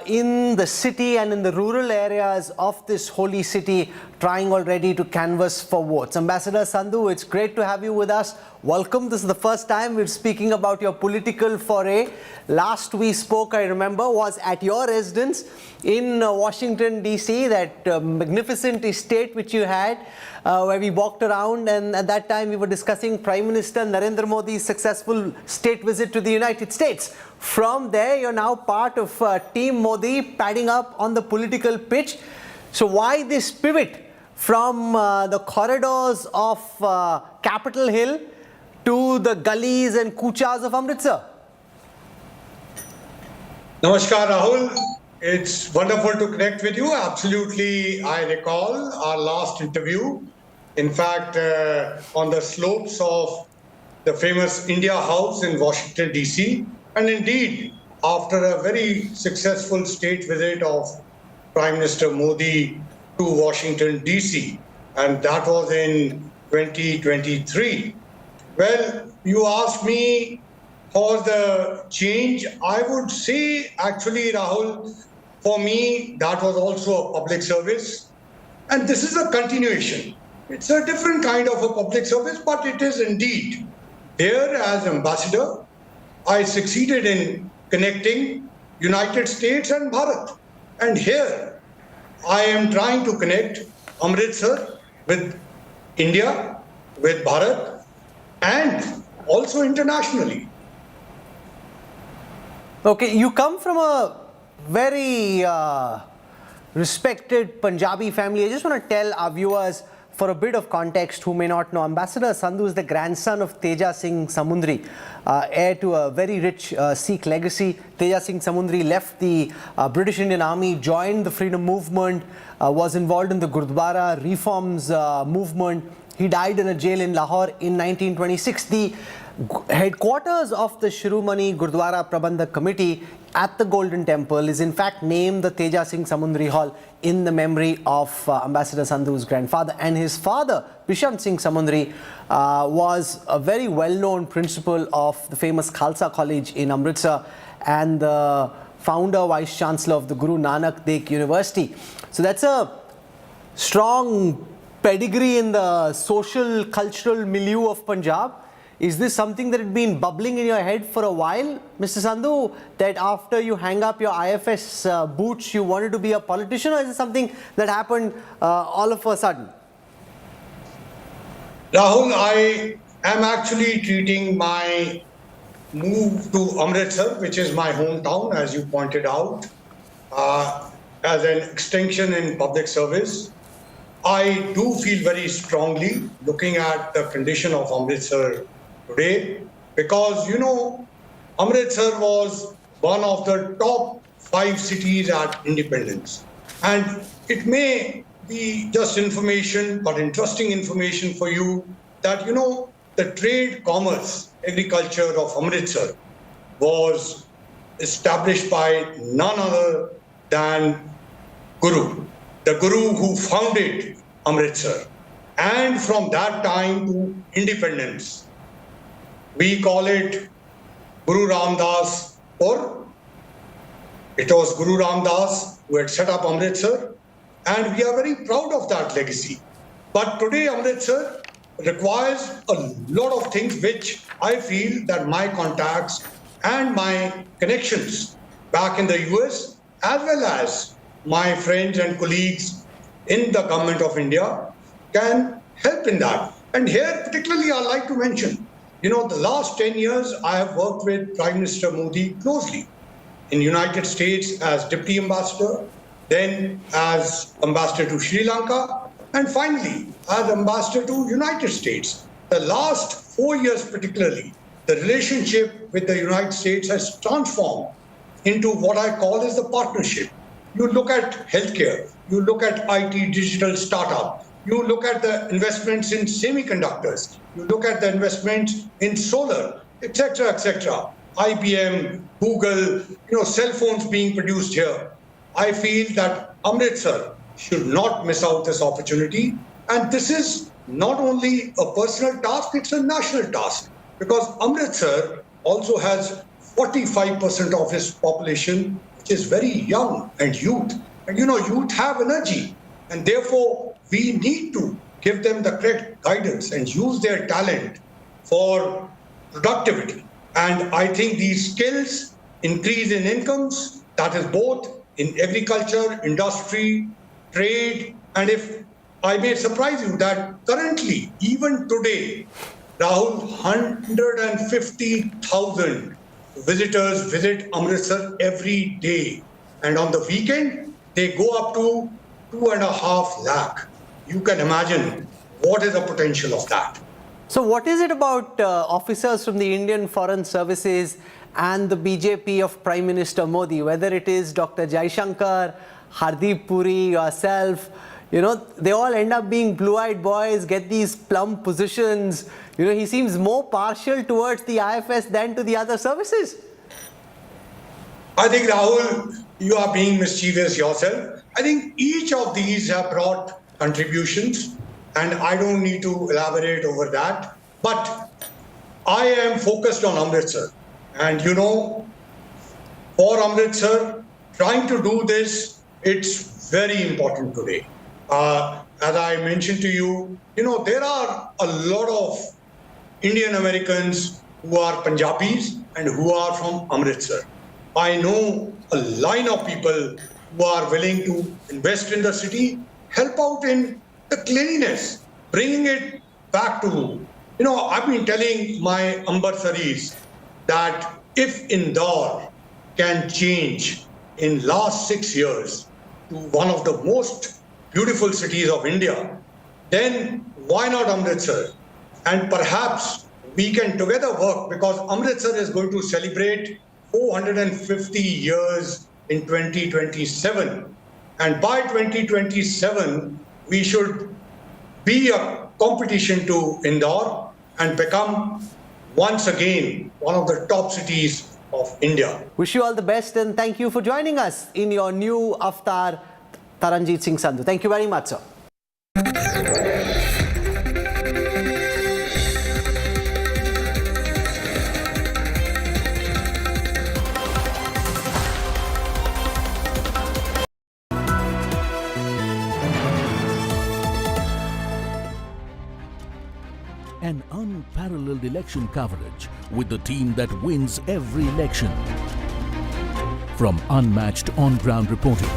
in the city and in the rural areas of this holy city, trying already to canvass for votes. Ambassador Sandhu, it's great to have you with us. Welcome. This is the first time we're speaking about your political foray. Last we spoke, I remember, was at your residence in Washington, D.C., that magnificent estate which you had, where we walked around, and at that time we were discussing Prime Minister Narendra Modi's successful state visit to the United States. From there, you're now part of Team Modi, padding up on the political pitch. So why this pivot from the corridors of Capitol Hill to the gullies and kuchas of Amritsar? Namaskar, Rahul. It's wonderful to connect with you. Absolutely, I recall our last interview. In fact, on the slopes of the famous India House in Washington, D.C. And indeed, after a very successful state visit of Prime Minister Modi to Washington, D.C., and that was in 2023. Well, you asked me for the change. I would say, actually, Rahul, for me, that was also a public service. And this is a continuation. It's a different kind of a public service, but it is indeed. Here, as ambassador, I succeeded in connecting United States and Bharat. And here, I am trying to connect Amritsar with India, with Bharat, and also internationally. Okay, you come from a very respected Punjabi family. I just want to tell our viewers for a bit of context, who may not know, Ambassador Sandhu is the grandson of Teja Singh Samundri, heir to a very rich Sikh legacy. Teja Singh Samundri left the British Indian Army, joined the freedom movement, was involved in the Gurdwara reforms movement. He died in a jail in Lahore in 1926. The headquarters of the Shiromani Gurdwara Prabandhak Committee at the Golden Temple is in fact named the Teja Singh Samundri Hall in the memory of Ambassador Sandhu's grandfather. And his father, Bisham Singh Samundri, was a very well-known principal of the famous Khalsa College in Amritsar and the founder, Vice Chancellor of the Guru Nanak Dev University. So that's a strong pedigree in the social, cultural milieu of Punjab. Is this something that had been bubbling in your head for a while, Mr. Sandhu, that after you hang up your IFS boots, you wanted to be a politician, or is it something that happened all of a sudden? Rahul, I am actually treating my move to Amritsar, which is my hometown, as you pointed out, as an extension in public service. I do feel very strongly looking at the condition of Amritsar today, because, you know, Amritsar was one of the top 5 cities at independence. And it may be just information, but interesting information for you that, you know, the trade, commerce, agriculture of Amritsar was established by none other than Guru, the Guru who founded Amritsar. And from that time to independence, we call it Guru Ramdas, or it was Guru Ramdas who had set up Amritsar, and we are very proud of that legacy. But today Amritsar requires a lot of things which I feel that my contacts and my connections back in the US, as well as my friends and colleagues in the government of India, can help in that. And here particularly I'd like to mention, you know, the last 10 years I have worked with Prime Minister Modi closely in United States as Deputy Ambassador, then as Ambassador to Sri Lanka, and finally as Ambassador to United States. The last 4 years particularly, the relationship with the United States has transformed into what I call as the partnership. You look at healthcare, you look at IT digital startup, you look at the investments in semiconductors, you look at the investments in solar, etc., etc. IBM, Google, you know, cell phones being produced here. I feel that Amritsar should not miss out this opportunity. And this is not only a personal task, it's a national task. Because Amritsar also has 45% of its population, which is very young and youth. And you know, youth have energy. And therefore, we need to give them the correct guidance and use their talent for productivity. And I think these skills increase in incomes, that is both in agriculture, industry, trade, and if I may surprise you that currently, even today, Rahul, 150,000 visitors visit Amritsar every day. And on the weekend, they go up to 2.5 lakh. You can imagine what is the potential of that. So what is it about officers from the Indian Foreign Services and the BJP of Prime Minister Modi, whether it is Dr. Jaishankar, Hardeep Puri, yourself, you know, they all end up being blue-eyed boys, get these plum positions. You know, he seems more partial towards the IFS than to the other services. I think, Rahul, you are being mischievous yourself. I think each of these have brought contributions, and I don't need to elaborate over that. But I am focused on Amritsar. And you know, for Amritsar, trying to do this, it's very important today. As I mentioned to you, you know, there are a lot of Indian Americans who are Punjabis and who are from Amritsar. I know a line of people who are willing to invest in the city, help out in the cleanliness, bringing it back to, you know, I've been telling my Ambarsaris that if Indore can change in last 6 years to one of the most beautiful cities of India, then why not Amritsar? And perhaps we can together work, because Amritsar is going to celebrate 450 years in 2027. And by 2027, we should be a competition to Indore and become once again one of the top cities of India. Wish you all the best and thank you for joining us in your new avatar, Taranjit Singh Sandhu. Thank you very much, sir. An unparalleled election coverage with the team that wins every election. From unmatched on-ground reporting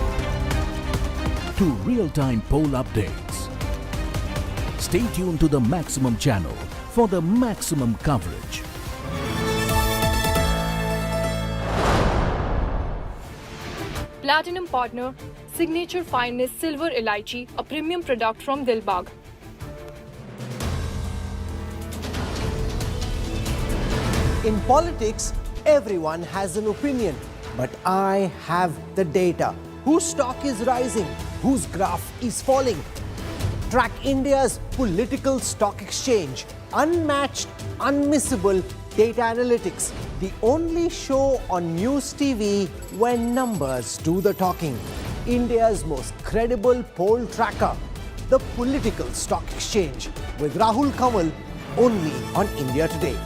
to real-time poll updates. Stay tuned to the Maximum channel for the maximum coverage. Platinum partner, Signature Finest Silver Elaichi, a premium product from Dilbagh. In politics, everyone has an opinion, but I have the data. Whose stock is rising? Whose graph is falling? Track India's political stock exchange. Unmatched, unmissable data analytics. The only show on News TV where numbers do the talking. India's most credible poll tracker. The Political Stock Exchange with Rahul Kanwal only on India Today.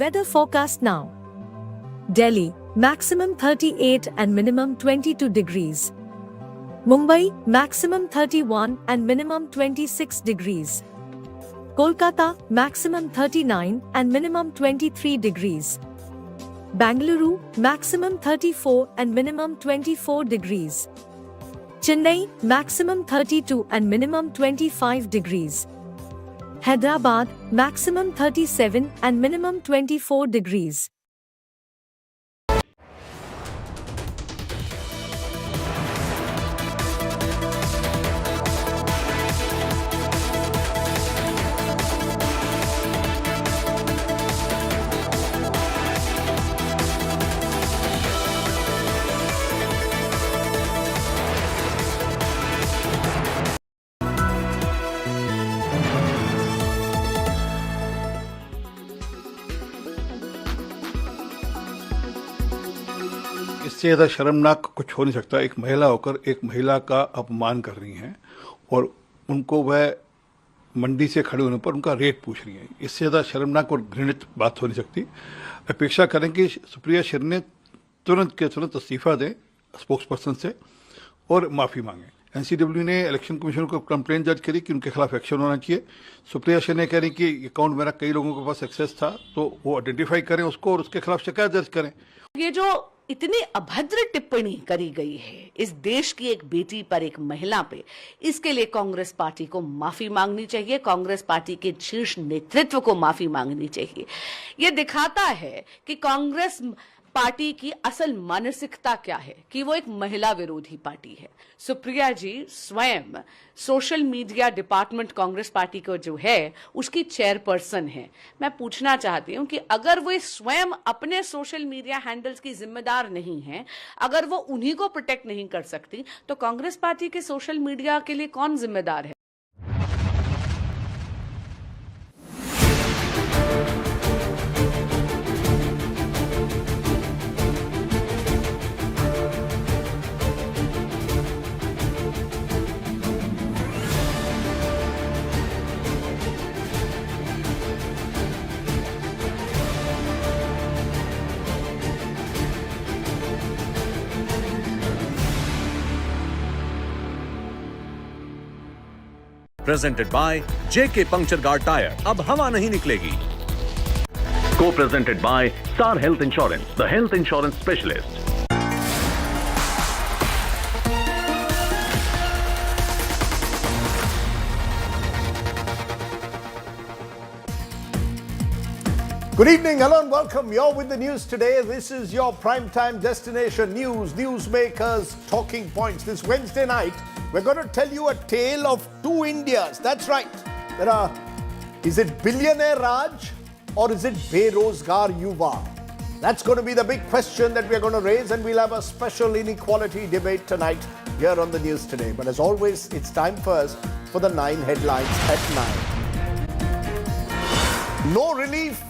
Weather forecast now. Delhi, maximum 38 and minimum 22 degrees. Mumbai, maximum 31 and minimum 26 degrees. Kolkata, maximum 39 and minimum 23 degrees. Bangalore, maximum 34 and minimum 24 degrees. Chennai, maximum 32 and minimum 25 degrees. Hyderabad, maximum 37 and minimum 24 degrees. इससे ज़्यादा शर्मनाक कुछ हो नहीं सकता। एक महिला होकर एक महिला का अपमान कर रही हैं और उनको वह मंडी से खड़े होने पर उनका रेट पूछ रही हैं। इससे ज़्यादा शर्मनाक और घृणित बात हो नहीं सकती। अपेक्षा करें कि सुप्रिया शिर ने तुरंत के तुरंत इस्तीफा दें स्पोक्स पर्सन से और माफ़ी मांगें। एनसीडब्ल्यू ने इलेक्शन कमीशन को कंप्लेंट दर्ज करी कि उनके खिलाफ एक्शन होना चाहिए। सुप्रिया शिर ने कह रही कि अकाउंट मेरा कई लोगों के पास एक्सेस था, तो वो आइडेंटिफाई करें उसको और उसके खिलाफ शिकायत दर्ज करें। ये जो इतनी अभद्र टिप्पणी करी गई है इस देश की एक बेटी पर, एक महिला पे, इसके लिए कांग्रेस पार्टी को माफी मांगनी चाहिए, कांग्रेस पार्टी के शीर्ष नेतृत्व को माफी मांगनी चाहिए। ये दिखाता है कि कांग्रेस पार्टी की असल मानसिकता क्या है, कि वो एक महिला विरोधी पार्टी है। सुप्रिया जी स्वयं social media department Congress party को जो है उसकी चेयरपर्सन है। मैं पूछना चाहती हूं कि अगर वो स्वयं अपने सोशल मीडिया हैंडल्स की जिम्मेदार नहीं है, अगर वो उन्हीं को प्रोटेक्ट नहीं कर सकती, तो कांग्रेस पार्टी के सोशल मीडिया के लिए कौन जिम्मेदार है? Presented by JK Puncture Guard Tire. अब हवा नहीं निकलेगी. Co-presented by Star Health Insurance, the health insurance specialist. Good evening, hello and welcome. You're with the news today. This is your primetime destination news, newsmakers, talking points. This Wednesday night, we're going to tell you a tale of two Indias. That's right. Is it billionaire Raj or is it Berozgar Yuva? That's going to be the big question that we're going to raise, and we'll have a special inequality debate tonight here on the news today. But as always, it's time first for the 9 headlines at 9. No relief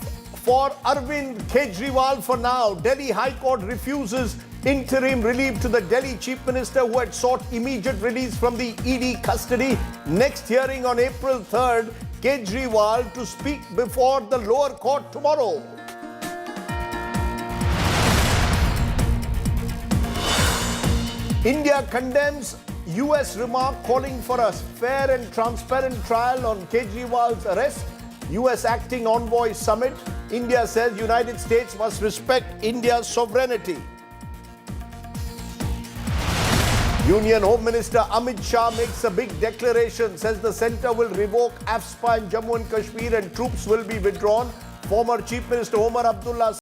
for Arvind Kejriwal for now. Delhi High Court refuses interim relief to the Delhi Chief Minister who had sought immediate release from the ED custody. Next hearing on April 3rd. Kejriwal to speak before the lower court tomorrow. India condemns US remark calling for a fair and transparent trial on Kejriwal's arrest. US acting envoy summit. India says United States must respect India's sovereignty. Union Home Minister Amit Shah makes a big declaration, says the centre will revoke AFSPA in Jammu and Kashmir and troops will be withdrawn. Former Chief Minister Omar Abdullah